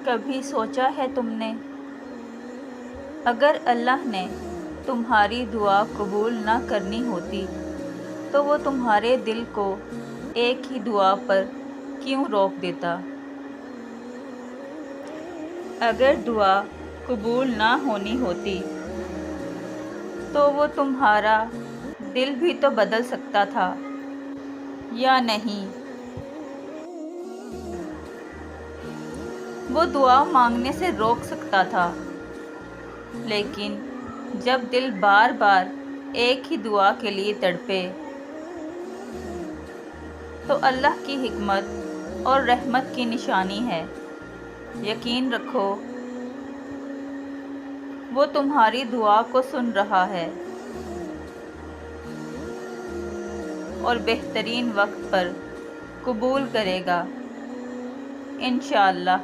کبھی سوچا ہے تم نے، اگر اللہ نے تمہاری دعا قبول نہ کرنی ہوتی تو وہ تمہارے دل کو ایک ہی دعا پر کیوں روک دیتا؟ اگر دعا قبول نہ ہونی ہوتی تو وہ تمہارا دل بھی تو بدل سکتا تھا، یا نہیں؟ وہ دعا مانگنے سے روک سکتا تھا، لیکن جب دل بار بار ایک ہی دعا کے لیے تڑپے تو اللہ کی حکمت اور رحمت کی نشانی ہے۔ یقین رکھو، وہ تمہاری دعا کو سن رہا ہے اور بہترین وقت پر قبول کرے گا، انشاءاللہ۔